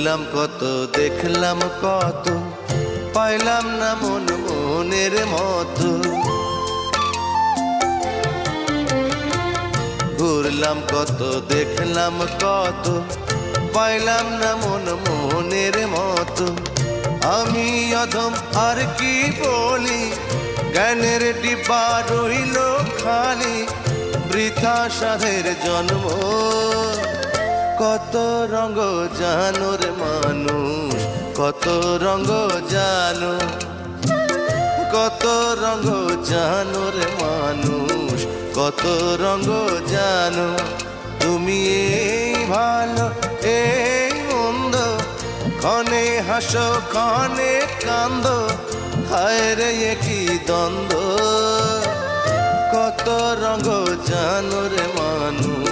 ঘুরলাম কত, দেখলাম কত, পাইলাম না মন মনের মতো। ঘুরলাম কত, দেখলাম কত, পাইলাম না মন মনের মতো। আমি অধম আর কি বলি, জ্ঞানের ডিব্বা রইল খালি, বৃথা সাধের জন্ম। কত রঙ জানো রে মানুষ, কত রঙ জানো, কত রঙ জানো রে মানুষ, কত রঙ জানো। তুমি এই ভালো এই মন্দ, ক্ষণে হাসো ক্ষণে কান্দো, হায় রে কি দ্বন্দ্ব। কত রঙ জানো রে মানুষ।